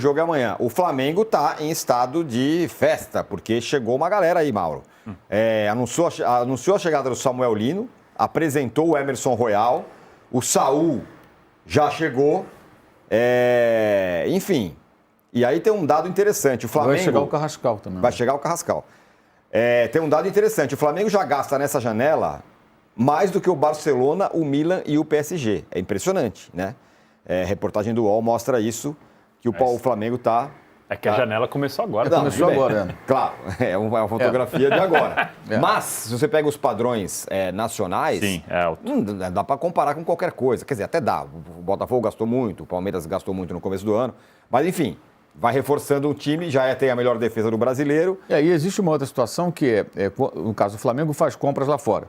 O jogo é amanhã. O Flamengo está em estado de festa, porque chegou uma galera aí, Mauro. Anunciou a chegada do Samuel Lino, apresentou o Emerson Royal, o Saul já chegou, enfim. E aí tem um dado interessante. O Flamengo... Vai chegar o Carrascal também. Vai chegar o Carrascal. Tem um dado interessante. O Flamengo já gasta nessa janela mais do que o Barcelona, o Milan e o PSG. É impressionante, né? Reportagem do UOL mostra isso, que o Flamengo está... É que a janela começou agora. Começou agora, Claro, é uma fotografia de agora. Mas, se você pega os padrões nacionais, sim, é alto. Não dá para comparar com qualquer coisa. Quer dizer, até dá. O Botafogo gastou muito, o Palmeiras gastou muito no começo do ano. Mas, enfim, vai reforçando o time, já tem a melhor defesa do brasileiro. E existe uma outra situação que no caso, o Flamengo faz compras lá fora.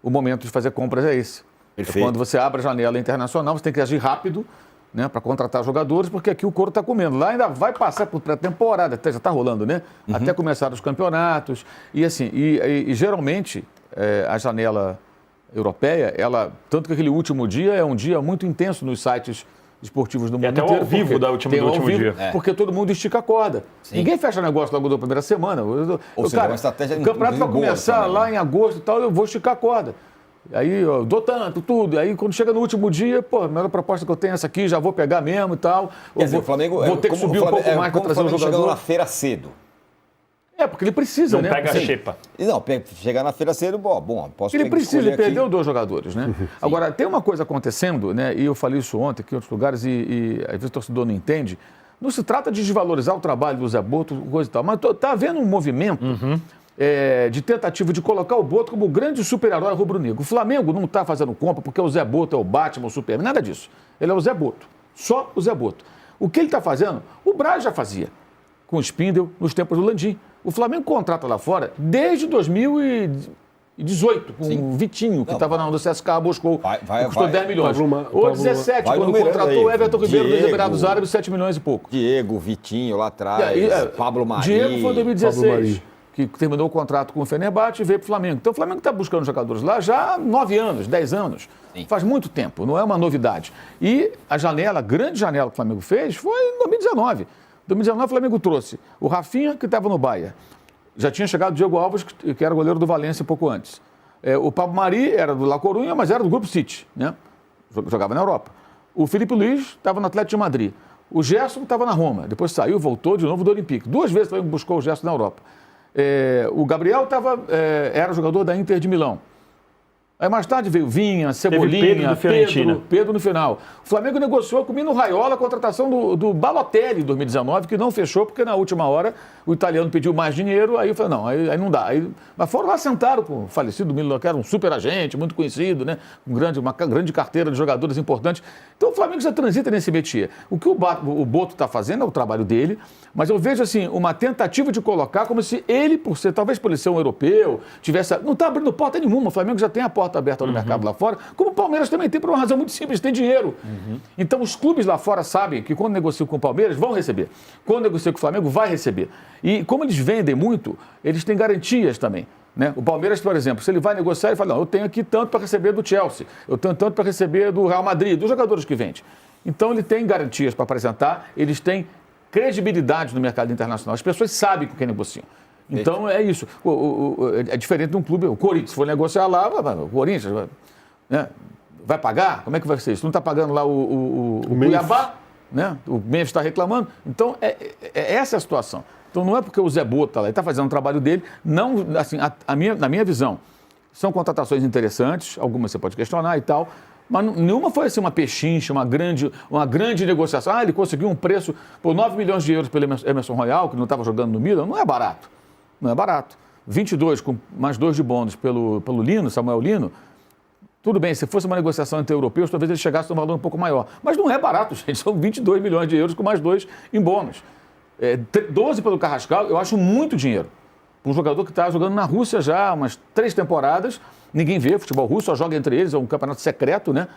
O momento de fazer compras é esse. Perfeito. Quando você abre a janela internacional, você tem que agir rápido, né, para contratar jogadores, porque aqui o couro está comendo. Lá ainda vai passar por pré-temporada, até já está rolando, né? Até começar os campeonatos. E assim, geralmente a janela europeia, tanto que aquele último dia é um dia muito intenso nos sites esportivos do mundo até inteiro. Ao vivo do último dia. Porque todo mundo estica a corda. Sim. Ninguém fecha negócio logo da primeira semana. Ou seja, uma estratégia o campeonato vai começar também, lá em agosto e tal, eu vou esticar a corda. Aí eu dou tanto, tudo. Aí quando chega no último dia, a melhor proposta que eu tenho é essa aqui, já vou pegar mesmo e tal. O Flamengo vou ter que subir um pouco mais para trazer o jogador. Chegando na feira cedo. Porque ele precisa, não né? Pega a xepa. Não, chegar na feira cedo, posso ele precisa, ele perdeu aqui. 2 jogadores, né? Agora, tem uma coisa acontecendo, né? E eu falei isso ontem aqui em outros lugares e às vezes o torcedor não entende. Não se trata de desvalorizar o trabalho do Zé Boto, coisa e tal, mas está havendo um movimento de tentativa de colocar o Boto como o grande super-herói rubro-negro. O Flamengo não está fazendo compra porque o Zé Boto é o Batman, o Superman, nada disso. Ele é o Zé Boto, só o Zé Boto. O que ele está fazendo, o Braz já fazia, com o Spindel, nos tempos do Landim. O Flamengo contrata lá fora desde 2018, com o Vitinho, que estava no CSKA Moscou, que custou 10 milhões. Ou 17, quando contratou o Everton Ribeiro dos Emirados Árabes, 7 milhões e pouco. Diego, Vitinho lá atrás, Pablo Mari. Diego foi em 2016, que terminou o contrato com o Fenerbahçe e veio para o Flamengo. Então o Flamengo está buscando jogadores lá já há 9 anos, 10 anos. Sim. Faz muito tempo, não é uma novidade. E a grande janela que o Flamengo fez foi em 2019. Em 2019, o Flamengo trouxe o Rafinha, que estava no Bahia. Já tinha chegado o Diego Alves, que era goleiro do Valência pouco antes. O Pablo Mari era do La Coruña, mas era do Grupo City, né? Jogava na Europa. O Felipe Luiz estava no Atlético de Madrid. O Gerson estava na Roma. Depois saiu, voltou de novo do Olympique. 2 vezes o Flamengo buscou o Gerson na Europa. O Gabriel era jogador da Inter de Milão. Aí mais tarde veio Vinha, Cebolinha, Pedro no final. O Flamengo negociou com o Mino Raiola a contratação do Balotelli em 2019, que não fechou, porque na última hora o italiano pediu mais dinheiro, aí eu falei, não, aí não dá. Mas foram lá, sentaram com o falecido Mino, que era um super agente, muito conhecido, né? Uma grande carteira de jogadores importantes. Então o Flamengo já transita nesse métier. O que o Boto está fazendo é o trabalho dele, mas eu vejo assim, uma tentativa de colocar como se ele, talvez por ele ser um europeu, não está abrindo porta nenhuma. O Flamengo já tem a porta aberta no mercado lá fora, como o Palmeiras também tem, por uma razão muito simples, tem dinheiro. Então os clubes lá fora sabem que quando negociam com o Palmeiras, vão receber. Quando negociam com o Flamengo, vai receber. E como eles vendem muito, eles têm garantias também. Né? O Palmeiras, por exemplo, se ele vai negociar, ele fala, não, eu tenho aqui tanto para receber do Chelsea, eu tenho tanto para receber do Real Madrid, dos jogadores que vende. Então ele tem garantias para apresentar, eles têm credibilidade no mercado internacional. As pessoas sabem com quem negociam. Então é isso. É diferente de um clube. O Corinthians, se for negociar lá, o Corinthians, né, vai pagar? Como é que vai ser isso? Não está pagando lá o Cuiabá, né? O Memphis está reclamando. Então essa é a situação. Então não é porque o Zé Boto está lá, ele está fazendo o trabalho dele. Não, assim, na minha visão, são contratações interessantes, algumas você pode questionar e tal, mas nenhuma foi assim uma pechincha, uma grande negociação. Ele conseguiu um preço por 9 milhões de euros pelo Emerson Royal, que não estava jogando no Milan. Não é barato. Não é barato. 22 com mais 2 de bônus pelo Lino, Samuel Lino. Tudo bem, se fosse uma negociação entre europeus, talvez ele chegasse a um valor um pouco maior. Mas não é barato, gente. São 22 milhões de euros com mais 2 em bônus. 12 pelo Carrascal, eu acho muito dinheiro. Um jogador que está jogando na Rússia já há umas 3 temporadas. Ninguém vê futebol russo, só joga entre eles. É um campeonato secreto, né?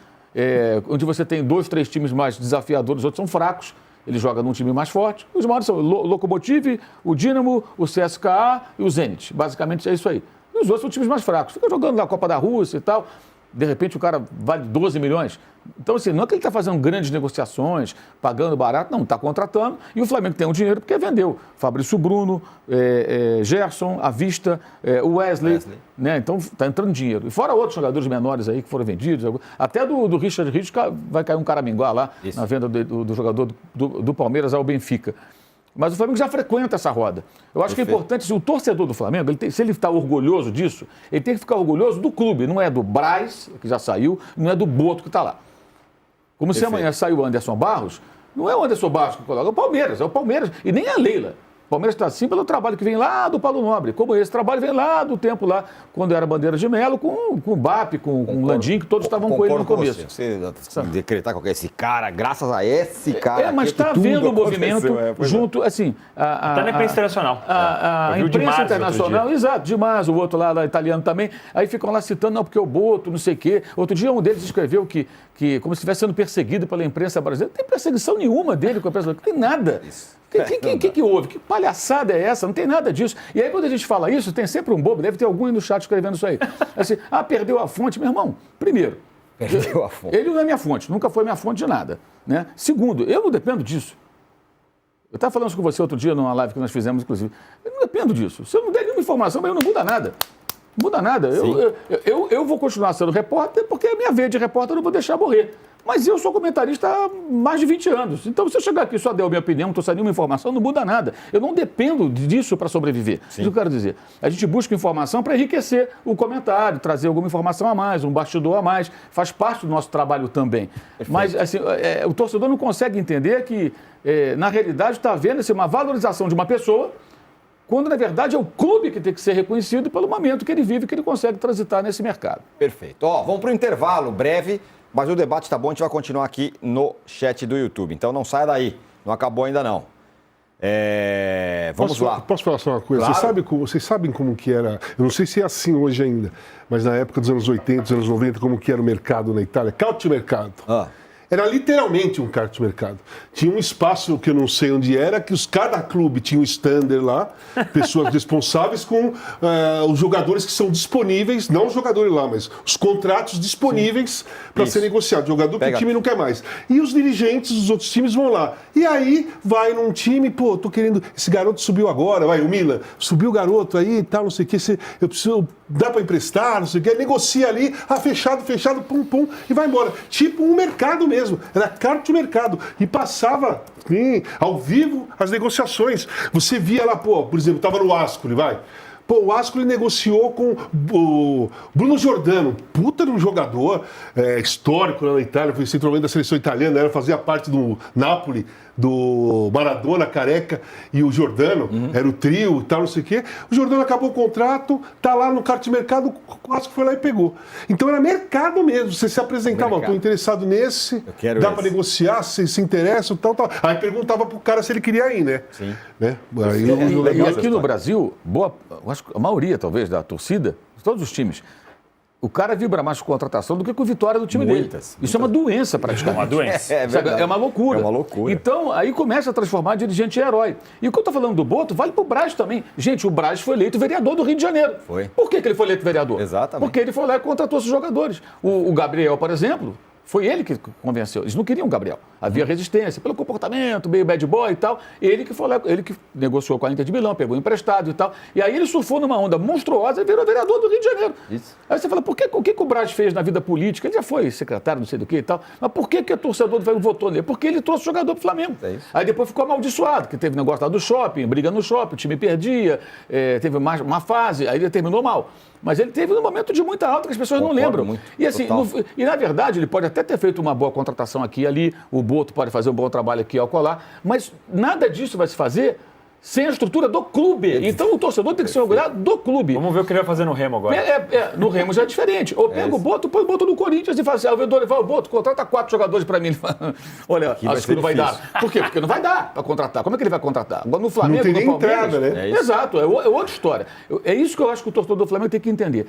Onde você tem 2, 3 times mais desafiadores, os outros são fracos. Ele joga num time mais forte. Os maiores são o Lokomotiv, o Dinamo, o CSKA e o Zenit. Basicamente é isso aí. E os outros são times mais fracos. Fica jogando na Copa da Rússia e tal. De repente o cara vale 12 milhões. Então, assim, não é que ele está fazendo grandes negociações, pagando barato, não, está contratando e o Flamengo tem o dinheiro porque vendeu. Fabrício Bruno, Gerson, à vista, o Wesley. Né? Então está entrando dinheiro. E fora outros jogadores menores aí que foram vendidos, até do Richard Rich vai cair um caraminguá lá na venda do jogador do Palmeiras ao Benfica. Mas o Flamengo já frequenta essa roda. Eu acho que é importante, se o torcedor do Flamengo, se ele está orgulhoso disso, ele tem que ficar orgulhoso do clube. Não é do Braz, que já saiu, não é do Boto que está lá. Como se amanhã saiu o Anderson Barros, não é o Anderson Barros que coloca, é o Palmeiras. E nem a Leila. O Palmeiras está assim pelo trabalho que vem lá do Paulo Nobre. Como esse trabalho vem lá do tempo lá, quando era bandeira de Melo, com o BAP, com o Landim, que todos estavam com ele no começo. Você decretar qualquer esse cara, graças a esse cara. Mas está havendo um movimento junto, assim. Está na imprensa internacional. A imprensa internacional, exato, demais. O outro lá italiano também. Aí ficam lá citando, não, porque o Boto, não sei o quê. Outro dia um deles escreveu que como se estivesse sendo perseguido pela imprensa brasileira. Não tem perseguição nenhuma dele com a imprensa brasileira. Não tem nada. O que houve? Que palhaçada é essa? Não tem nada disso. E aí, quando a gente fala isso, tem sempre um bobo, deve ter algum aí no chat escrevendo isso aí. Assim, perdeu a fonte. Meu irmão, primeiro, perdeu a fonte. Ele não é minha fonte, nunca foi minha fonte de nada. Né? Segundo, eu não dependo disso. Eu estava falando isso com você outro dia, numa live que nós fizemos, inclusive. Eu não dependo disso. Se eu não der nenhuma informação, eu não muda nada. Não muda nada. Eu vou continuar sendo repórter porque a minha veia de repórter eu não vou deixar morrer. Mas eu sou comentarista há mais de 20 anos. Então, se eu chegar aqui e só der a minha opinião, não estou saindo nenhuma informação, não muda nada. Eu não dependo disso para sobreviver. Isso que eu quero dizer. A gente busca informação para enriquecer o comentário, trazer alguma informação a mais, um bastidor a mais. Faz parte do nosso trabalho também. Perfeito. Mas assim, o torcedor não consegue entender que, na realidade, está havendo assim, uma valorização de uma pessoa, quando, na verdade, é o clube que tem que ser reconhecido pelo momento que ele vive, que ele consegue transitar nesse mercado. Perfeito. Vamos para o intervalo breve. Mas o debate está bom, a gente vai continuar aqui no chat do YouTube. Então não saia daí, não acabou ainda não. Vamos lá. Posso falar só uma coisa? Claro. Vocês sabem como que era, eu não sei se é assim hoje ainda, mas na época dos anos 80, dos anos 90, como que era o mercado na Itália? Calciomercato. Era literalmente um calciomercado. Tinha um espaço que eu não sei onde era, que cada clube tinha um stander lá, pessoas responsáveis com os jogadores que são disponíveis, não os jogadores lá, mas os contratos disponíveis para ser negociado. Jogador que o time não quer mais. E os dirigentes dos outros times vão lá. E aí vai num time, tô querendo. Esse garoto subiu agora, o Milan, subiu o garoto aí e tal, não sei o que, eu preciso. Dá para emprestar, não sei o que, negocia ali, fechado, pum, e vai embora. Tipo um mercado mesmo, era carta de mercado. E passava ao vivo as negociações. Você via lá, por exemplo, estava no Ascoli, o Ascoli negociou com o Bruno Giordano, puta de um jogador histórico lá na Itália, foi centroavante da seleção italiana, fazia parte do Napoli, do Maradona, Careca e o Giordano, era o trio e tal, não sei o quê. O Giordano acabou o contrato, tá lá no kart de mercado, o Ascoli foi lá e pegou. Então era mercado mesmo, você se apresentava, estou interessado nesse, dá para negociar, se interessa, tal. Aí perguntava pro cara se ele queria ir, né? Sim. Né? E aqui no Brasil, acho que a maioria, talvez, da torcida, de todos os times, o cara vibra mais com contratação do que com vitória do time dele. Isso é uma doença, praticamente. É uma doença. É uma loucura. É uma loucura. Então, aí começa a transformar dirigente em herói. E o que eu estou falando do Boto vale para o Braz também. Gente, o Braz foi eleito vereador do Rio de Janeiro. Foi. Por que ele foi eleito vereador? Exatamente. Porque ele foi lá e contratou esses jogadores. O Gabriel, por exemplo, foi ele que convenceu. Eles não queriam o Gabriel. Havia resistência pelo comportamento, meio bad boy e tal. Ele que foi lá, ele que negociou com a Inter de Milão, pegou emprestado e tal. E aí ele surfou numa onda monstruosa e virou vereador do Rio de Janeiro. Isso. Aí você fala, o que o Braz fez na vida política? Ele já foi secretário, não sei do que e tal. Mas por que o torcedor do Flamengo votou nele? Porque ele trouxe jogador pro Flamengo. Aí depois ficou amaldiçoado, que teve negócio lá do shopping, briga no shopping, o time perdia, teve uma fase, aí ele terminou mal. Mas ele teve um momento de muita alta que as pessoas não lembram. Muito, e assim, na verdade, ele pode até ter feito uma boa contratação aqui e ali, o Boto pode fazer um bom trabalho aqui ao colar, mas nada disso vai se fazer sem a estrutura do clube. Então o torcedor tem que se orgulhar do clube. Vamos ver o que ele vai fazer no Remo agora. No Remo já é diferente. Ou pega o Boto, põe o Boto no Corinthians e fala assim, o vendedor vai o Boto, contrata 4 jogadores para mim. Ele fala, olha, acho que não vai dar. Por quê? Porque não vai dar para contratar. Como é que ele vai contratar? Agora no Flamengo, não tem nem no Palmeiras... entrada, né? Exato, é outra história. É isso que eu acho que o torcedor do Flamengo tem que entender.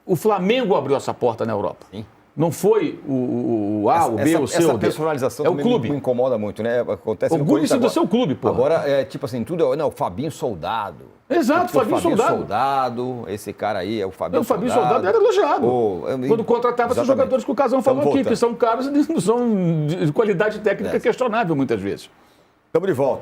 O Flamengo abriu essa porta na Europa. Sim. Não foi o A, o B, o C, essa o D. personalização é o também clube. me incomoda muito, né? Acontece no Orgulhe-se Corinthians do seu clube, pô. Agora, tipo assim, tudo é... Não, o Fabinho Soldado. Exato, Tipo, Fabinho Soldado. Soldado. Esse cara aí é o Fabinho O Fabinho Soldado era elogiado. Quando contratava esses jogadores que o Casão falou aqui, que são caros e são de qualidade técnica questionável muitas vezes. Estamos de volta.